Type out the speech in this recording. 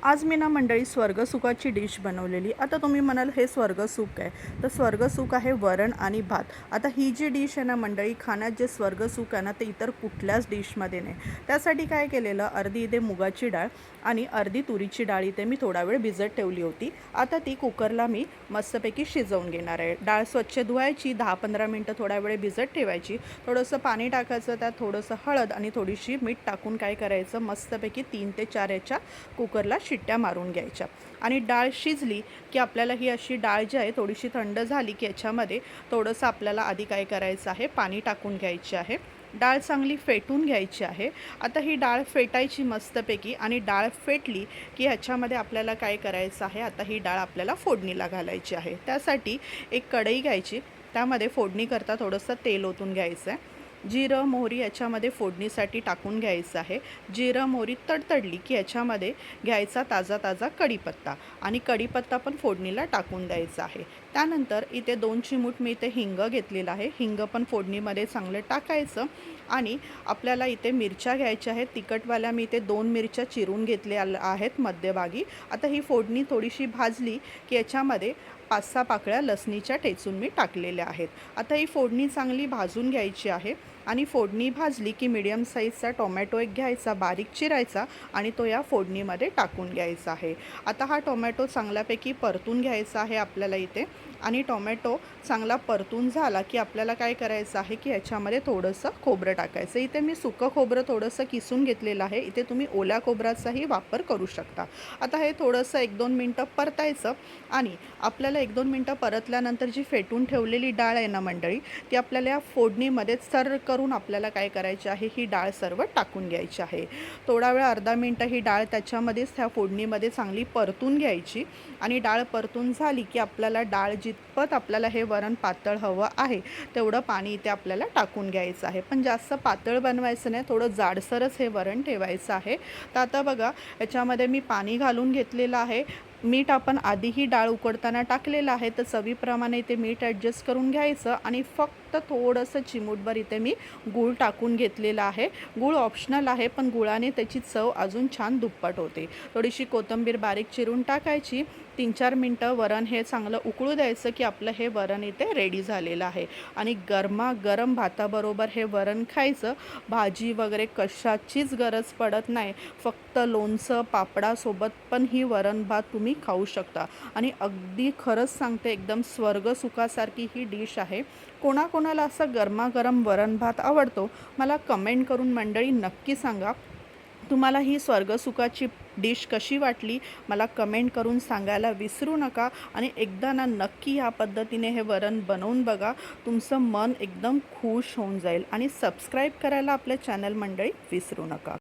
आज मी ना मंडळी स्वर्गसुखाची डिश बनवलेली। आता तुम्ही म्हणाल हे स्वर्गसुख आहे, तर स्वर्गसुख आहे वरण आणि भात। आता ही जी डिश आहे ना मंडळी, खाण्यात जे स्वर्गसुख आहे ना ते इतर कुठल्याच डिशमध्ये नाही। त्यासाठी काय केलेलं, अर्धी इथे मुगाची डाळ आणि अर्धी तुरीची डाळ इथे मी थोडा वेळ भिजत ठेवली होती। आता ती कुकरला मी मस्तपैकी शिजवून घेणार आहे। डाळ स्वच्छ धुवायची, 10-15 मिनटं थोडा वेळ भिजत ठेवायची। थोडंसं पाणी टाकायचं, त्यात थोडंसं हळद आणि थोडीशी मीठ टाकून काय करायचं, मस्तपैकी 3 ते 4 याच्या कुकरला शिट्ट्या मारून घ्यायच्या। आणि डाळ शिजली की आपल्याला ही अशी डाळ जी आहे थोडीशी थंड झाली की याच्यामध्ये थोडंसं आपल्याला आधी काय करायचं आहे, पाणी टाकून घ्यायचे आहे। डाळ चांगली फेटून घ्यायची आहे। आता ही डाळ फेटायची मस्तपैकी, आणि डाळ फेटली की ह्याच्यामध्ये आपल्याला काय करायचं आहे, आता ही डाळ आपल्याला फोडणीला घालायची आहे। त्यासाठी एक कढई घ्यायची, त्यामध्ये फोडणी करता थोडंसं तेल ओतून घ्यायचं आहे। जिरं मोहरी याच्यामध्ये फोडणीसाठी टाकून घ्यायचं आहे। जिरं मोहरी तडतडली की याच्यामध्ये घ्यायचा ताजा ताजा कढीपत्ता, आणि कढीपत्ता पण फोडणीला टाकून द्यायचा आहे। त्यानंतर इथे 2 चिमूट मी इथे हिंग घेतलेला आहे, हिंग पण फोडणीमध्ये चांगलं टाकायचं। आणि आपल्याला इथे मिरच्या घ्यायच्या आहेत, तिखटवाल्या मी इथे 2 मिरच्या चिरून घेतल्या आहेत मध्यभागी। आता ही फोडणी थोडीशी भाजली की याच्यामध्ये 5-6 पाकळ्या लसणीच्या ठेचून मी टाकलेल्या आहेत। आता ही फोडणी चांगली भाजून घ्यायची आहे, आणि फोडणी भाजली की मीडियम साईजचा टोमॅटो एक घ्यायचा, बारीक चिरायचा, आणि तो या फोडणीमध्ये टाकून घ्यायचा आहे। आता हा टोमॅटो चांगल्यापैकी परतून घ्यायचा आहे आपल्याला इथे। आणि टोमॅटो चांगला परतून झाला की आपल्याला काय करायचं आहे की याच्यामध्ये थोडंसं खोबरं टाकायचं। इथे मी सुकं खोबरं थोडंसं किसून घेतलेलं आहे, इथे तुम्ही ओल्या खोबऱ्याचाही वापर करू शकता। आता हे थोडंसं 1-2 मिनटं परतायचं, आणि आपल्याला 1-2 मिनटं परतल्यानंतर जी फेटून ठेवलेली डाळ आहे ना मंडळी, ती आपल्याला या फोडणीमध्ये सर करून आपल्याला काय करायची आहे, ही डाळ सर्व टाकून घ्यायची आहे। थोडा वेळ, अर्धा मिनटं ही डाळ त्याच्यामध्येच ह्या फोडणीमध्ये चांगली परतून घ्यायची। आणि डाळ परतून झाली की आपल्याला डाळ जितपत आपल्याला हे वरण पातळ हवं आहे तेवढं पाणी इथे आपल्याला टाकून घ्यायचं आहे। पण जास्त पातळ बनवायचं नाही, थोडं जाडसरच हे वरण ठेवायचं आहे। तर आता बघा, याच्यामध्ये मी पाणी घालून घेतलेलं आहे। मीठ आपण आधीही डाळ उकडताना टाकलेलं आहे, तर चवीप्रमाणे इथे मीठ ॲडजस्ट करून घ्यायचं। आणि फक्त थोडंसं चिमूटभर इथे मी गूळ टाकून घेतलेलं आहे। गूळ ऑप्शनल आहे, पण गुळाने त्याची चव अजून छान दुप्पट होते। थोडीशी कोथिंबीर बारीक चिरून टाकायची। 3-4 मिनटं वरण हे चांगलं उकळू द्यायचं की आपलं हे वरण इथे रेडी झालेलं आहे। आणि गरमागरम भाताबरोबर हे वरण खायचं। भाजी वगैरे कशाचीच गरज पडत नाही, फक्त लोणचं पापडासोबत पण ही वरण भात तुम्ही खाऊ शकता। आणि अगदी खरंच सांगते, एकदम स्वर्गसुखासारखी ही डिश आहे। कोणाकोणाला असं गरमागरम वरण भात आवडतो, मला कमेंट करून मंडळी नक्की सांगा। तुम्हाला ही स्वर्गसुखाची डिश कशी वाटली, मला कमेंट करून सांगायला विसरू नका। आणि एकदा ना नक्की ह्या पद्धतीने हे वरण बनवून बघा, तुमचं मन एकदम खुश होऊन जाईल। आणि सबस्क्राईब करायला आपल्या चॅनल मंडळी विसरू नका।